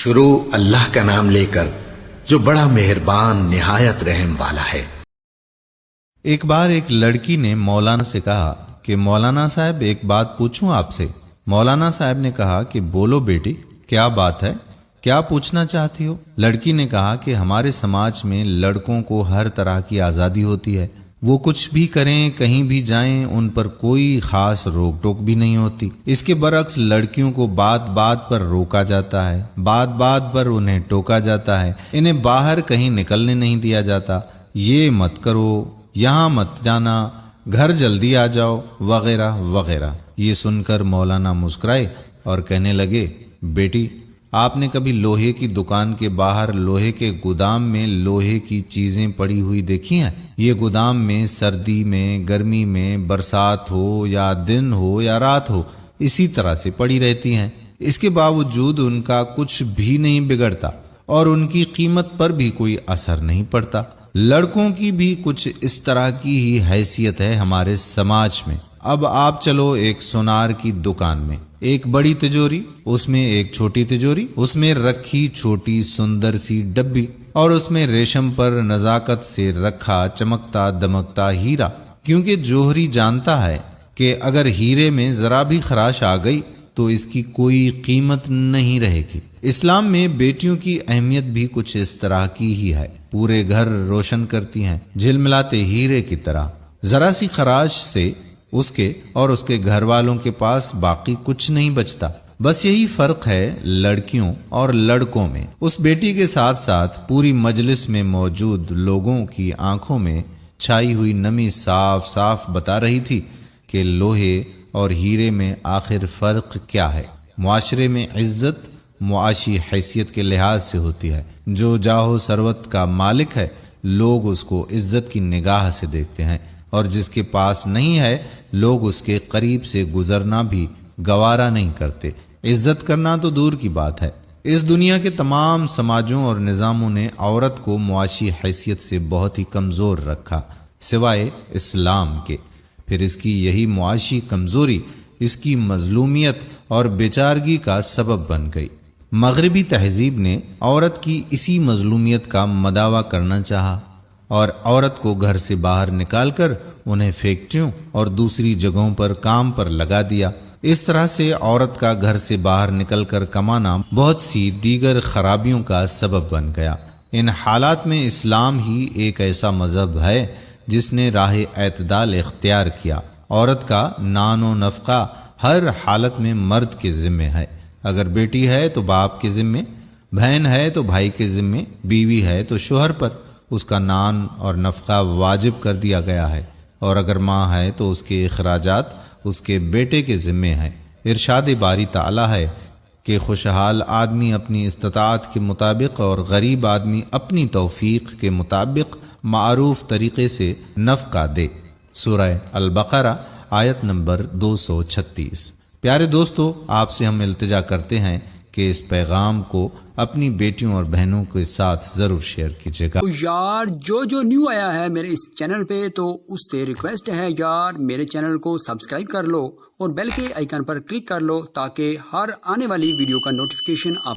شروع اللہ کا نام لے کر جو بڑا مہربان نہایت رحم والا ہے۔ ایک بار ایک لڑکی نے مولانا سے کہا کہ مولانا صاحب ایک بات پوچھوں آپ سے۔ مولانا صاحب نے کہا کہ بولو بیٹی، کیا بات ہے، کیا پوچھنا چاہتی ہو؟ لڑکی نے کہا کہ ہمارے سماج میں لڑکوں کو ہر طرح کی آزادی ہوتی ہے، وہ کچھ بھی کریں، کہیں بھی جائیں، ان پر کوئی خاص روک ٹوک بھی نہیں ہوتی۔ اس کے برعکس لڑکیوں کو بات بات پر روکا جاتا ہے، بات بات پر انہیں ٹوکا جاتا ہے، انہیں باہر کہیں نکلنے نہیں دیا جاتا، یہ مت کرو، یہاں مت جانا، گھر جلدی آ جاؤ، وغیرہ وغیرہ۔ یہ سن کر مولانا مسکرائے اور کہنے لگے، بیٹی آپ نے کبھی لوہے کی دکان کے باہر لوہے کے گودام میں لوہے کی چیزیں پڑی ہوئی دیکھی ہیں؟ یہ گودام میں سردی میں، گرمی میں، برسات ہو یا دن ہو یا رات ہو، اسی طرح سے پڑی رہتی ہیں، اس کے باوجود ان کا کچھ بھی نہیں بگڑتا اور ان کی قیمت پر بھی کوئی اثر نہیں پڑتا۔ لڑکوں کی بھی کچھ اس طرح کی ہی حیثیت ہے ہمارے سماج میں۔ اب آپ چلو ایک سونار کی دکان میں، ایک بڑی تجوری، اس میں ایک چھوٹی تجوری، اس میں رکھی چھوٹی سندر سی ڈبی، اور اس میں ریشم پر نزاکت سے رکھا چمکتا دمکتا ہیرا، کیونکہ جوہری جانتا ہے کہ اگر ہیرے میں ذرا بھی خراش آ گئی تو اس کی کوئی قیمت نہیں رہے گی۔ اسلام میں بیٹیوں کی اہمیت بھی کچھ اس طرح کی ہی ہے، پورے گھر روشن کرتی ہیں جھلملاتے ہیرے کی طرح، ذرا سی خراش سے اس کے اور اس کے گھر والوں کے پاس باقی کچھ نہیں بچتا۔ بس یہی فرق ہے لڑکیوں اور لڑکوں میں۔ اس بیٹی کے ساتھ ساتھ پوری مجلس میں موجود لوگوں کی آنکھوں میں چھائی ہوئی نمی صاف صاف بتا رہی تھی کہ لوہے اور ہیرے میں آخر فرق کیا ہے۔ معاشرے میں عزت معاشی حیثیت کے لحاظ سے ہوتی ہے، جو جاہ و ثروت کا مالک ہے لوگ اس کو عزت کی نگاہ سے دیکھتے ہیں، اور جس کے پاس نہیں ہے لوگ اس کے قریب سے گزرنا بھی گوارا نہیں کرتے۔ عزت کرنا تو دور کی بات ہے، اس دنیا کے تمام سماجوں اور نظاموں نے عورت کو معاشی حیثیت سے بہت ہی کمزور رکھا، سوائے اسلام کے۔ پھر اس کی یہی معاشی کمزوری اس کی مظلومیت اور بیچارگی کا سبب بن گئی۔ مغربی تہذیب نے عورت کی اسی مظلومیت کا مداوع کرنا چاہا اور عورت کو گھر سے باہر نکال کر انہیں فیکٹریوں اور دوسری جگہوں پر کام پر لگا دیا۔ اس طرح سے عورت کا گھر سے باہر نکل کر کمانا بہت سی دیگر خرابیوں کا سبب بن گیا۔ ان حالات میں اسلام ہی ایک ایسا مذہب ہے جس نے راہ اعتدال اختیار کیا۔ عورت کا نان و نفقہ ہر حالت میں مرد کے ذمے ہے، اگر بیٹی ہے تو باپ کے ذمے، بہن ہے تو بھائی کے ذمے، بیوی ہے تو شوہر پر اس کا نان اور نفقہ واجب کر دیا گیا ہے، اور اگر ماں ہے تو اس کے اخراجات اس کے بیٹے کے ذمے ہیں۔ ارشاد باری تعالی ہے کہ خوشحال آدمی اپنی استطاعت کے مطابق اور غریب آدمی اپنی توفیق کے مطابق معروف طریقے سے نفقہ دے۔ سورہ البقرہ آیت نمبر 236۔ پیارے دوستو، آپ سے ہم التجا کرتے ہیں کہ اس پیغام کو اپنی بیٹیوں اور بہنوں کے ساتھ ضرور شیئر کیجیے گا۔ یار جو نیو آیا ہے میرے اس چینل پہ تو اس سے ریکویسٹ ہے یار میرے چینل کو سبسکرائب کر لو اور بیل کے آئیکن پر کلک کر لو تاکہ ہر آنے والی ویڈیو کا نوٹیفیکیشن آپ